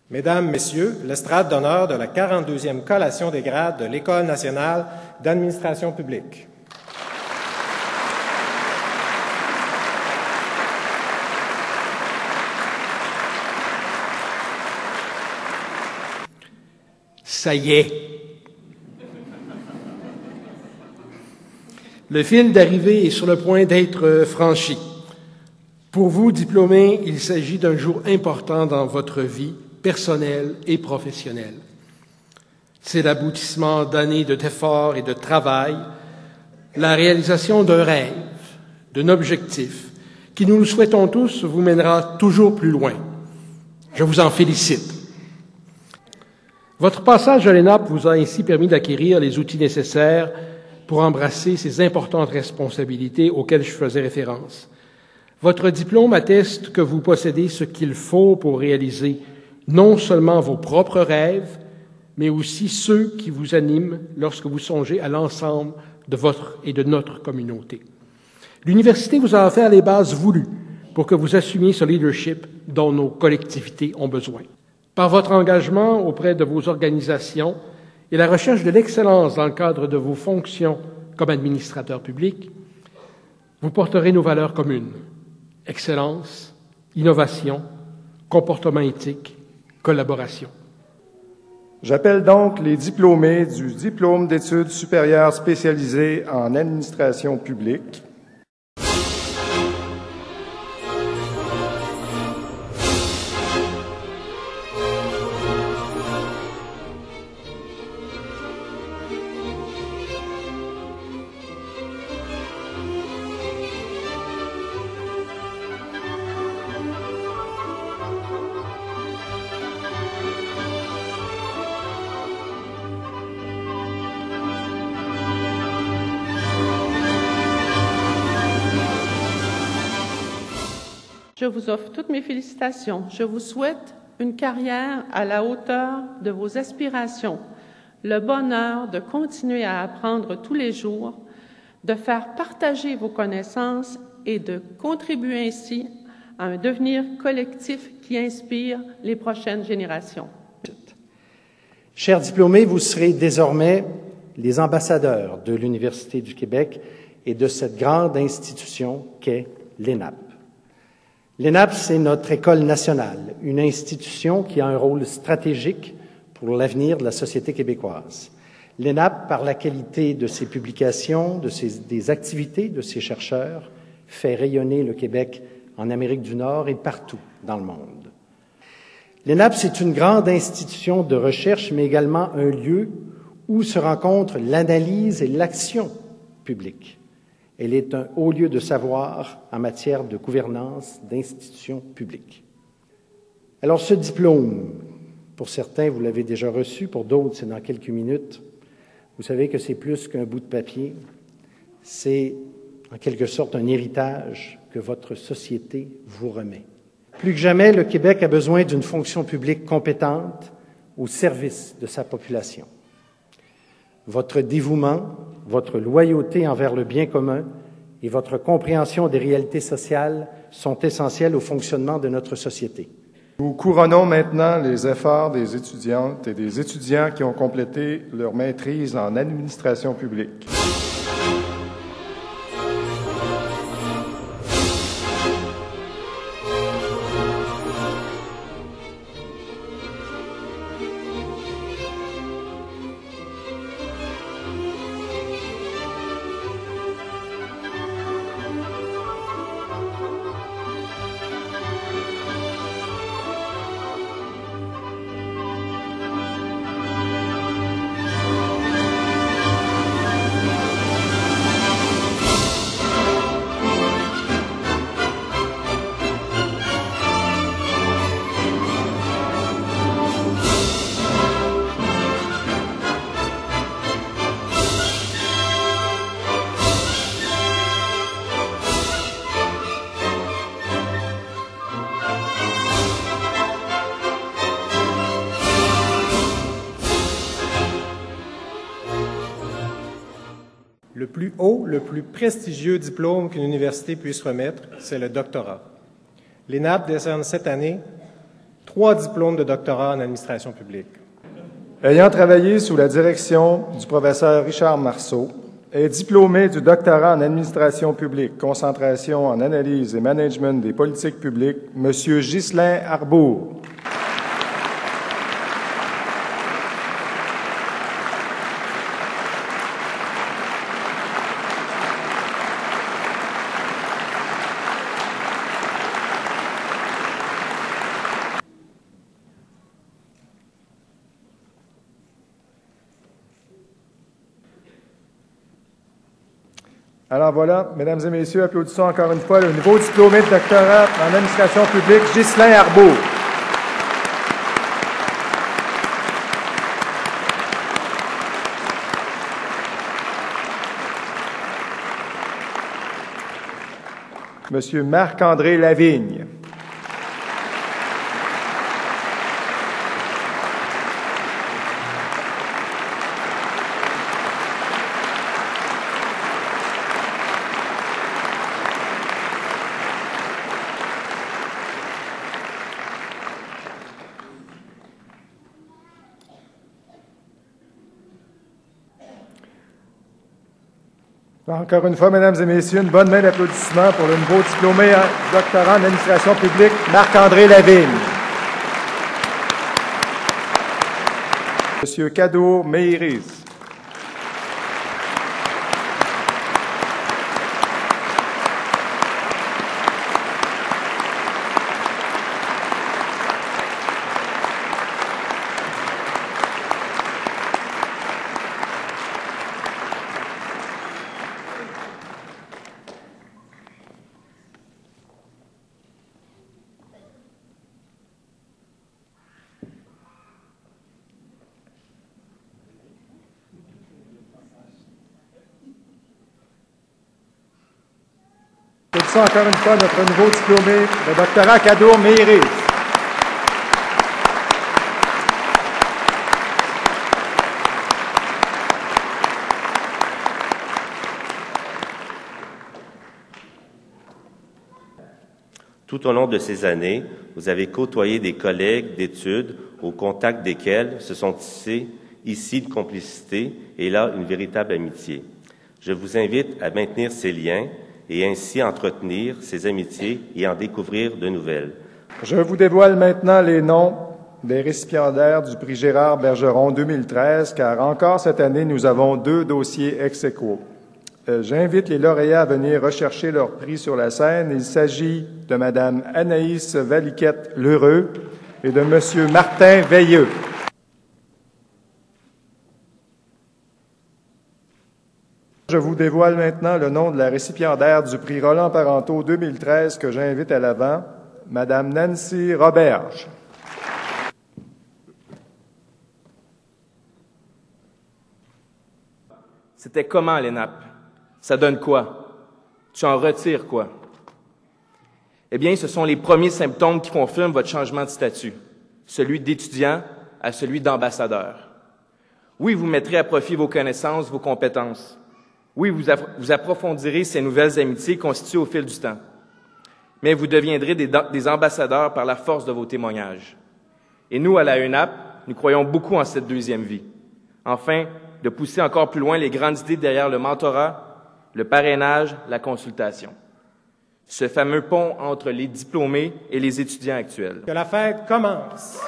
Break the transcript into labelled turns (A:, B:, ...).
A: Mesdames, Messieurs, l'estrade d'honneur de la 42e collation des grades de l'École nationale d'administration publique.
B: Ça y est. Le fil d'arrivée est sur le point d'être franchi. Pour vous, diplômés, il s'agit d'un jour important dans votre vie personnelle et professionnelle. C'est l'aboutissement d'années d'efforts et de travail, la réalisation d'un rêve, d'un objectif qui, nous le souhaitons tous, vous mènera toujours plus loin. Je vous en félicite. Votre passage à l'ENAP vous a ainsi permis d'acquérir les outils nécessaires pour embrasser ces importantes responsabilités auxquelles je faisais référence. Votre diplôme atteste que vous possédez ce qu'il faut pour réaliser non seulement vos propres rêves, mais aussi ceux qui vous animent lorsque vous songez à l'ensemble de votre et de notre communauté. L'université vous a offert les bases voulues pour que vous assumiez ce leadership dont nos collectivités ont besoin. Par votre engagement auprès de vos organisations et la recherche de l'excellence dans le cadre de vos fonctions comme administrateur public, vous porterez nos valeurs communes: excellence, innovation, comportement éthique, collaboration.
C: J'appelle donc les diplômés du diplôme d'études supérieures spécialisées en administration publique.
D: Je vous offre toutes mes félicitations. Je vous souhaite une carrière à la hauteur de vos aspirations, le bonheur de continuer à apprendre tous les jours, de faire partager vos connaissances et de contribuer ainsi à un devenir collectif qui inspire les prochaines générations.
E: Chers diplômés, vous serez désormais les ambassadeurs de l'Université du Québec et de cette grande institution qu'est l'ENAP. L'ENAP, c'est notre école nationale, une institution qui a un rôle stratégique pour l'avenir de la société québécoise. L'ENAP, par la qualité de ses publications, des activités de ses chercheurs, fait rayonner le Québec en Amérique du Nord et partout dans le monde. L'ENAP, c'est une grande institution de recherche, mais également un lieu où se rencontrent l'analyse et l'action publique. Elle est un haut lieu de savoir en matière de gouvernance d'institutions publiques. Alors, ce diplôme, pour certains, vous l'avez déjà reçu, pour d'autres, c'est dans quelques minutes. Vous savez que c'est plus qu'un bout de papier. C'est, en quelque sorte, un héritage que votre société vous remet. Plus que jamais, le Québec a besoin d'une fonction publique compétente au service de sa population. Votre dévouement, votre loyauté envers le bien commun et votre compréhension des réalités sociales sont essentiels au fonctionnement de notre société.
C: Nous couronnons maintenant les efforts des étudiantes et des étudiants qui ont complété leur maîtrise en administration publique.
A: Le plus haut, le plus prestigieux diplôme qu'une université puisse remettre, c'est le doctorat. L'ENAP décerne cette année 3 diplômes de doctorat en administration publique.
C: Ayant travaillé sous la direction du professeur Richard Marceau, est diplômé du doctorat en administration publique, concentration en analyse et management des politiques publiques, M. Ghislain Arbour. Alors voilà, mesdames et messieurs, applaudissons encore une fois le nouveau diplômé de doctorat en administration publique, Ghislain Arbour. Monsieur Marc-André Lavigne. Encore une fois, mesdames et messieurs, une bonne main d'applaudissements pour le nouveau diplômé en doctorat en administration publique, Marc-André Lavigne. Monsieur Cadeau Meiris. Applaudissons encore une fois notre nouveau diplômé de doctorat Cadeau Meiris.
F: Tout au long de ces années, vous avez côtoyé des collègues d'études au contact desquels se sont tissées ici une complicité et là une véritable amitié. Je vous invite à maintenir ces liens et ainsi entretenir ces amitiés et en découvrir de nouvelles.
C: Je vous dévoile maintenant les noms des récipiendaires du prix Gérard Bergeron 2013, car encore cette année, nous avons 2 dossiers ex aequo. J'invite les lauréats à venir rechercher leur prix sur la scène. Il s'agit de Mme Anaïs Valiquette-Lheureux et de M. Martin Veilleux. Je vous dévoile maintenant le nom de la récipiendaire du prix Roland Parenteau 2013 que j'invite à l'avant, Mme Nancy Roberge.
G: C'était comment, l'ENAP? Ça donne quoi? Tu en retires quoi? Eh bien, ce sont les premiers symptômes qui confirment votre changement de statut, celui d'étudiant à celui d'ambassadeur. Oui, vous mettrez à profit vos connaissances, vos compétences. Oui, vous approfondirez ces nouvelles amitiés constituées au fil du temps. Mais vous deviendrez des ambassadeurs par la force de vos témoignages. Et nous, à la ENAP, nous croyons beaucoup en cette deuxième vie. Enfin, de pousser encore plus loin les grandes idées derrière le mentorat, le parrainage, la consultation. Ce fameux pont entre les diplômés et les étudiants actuels.
A: Que la fête commence!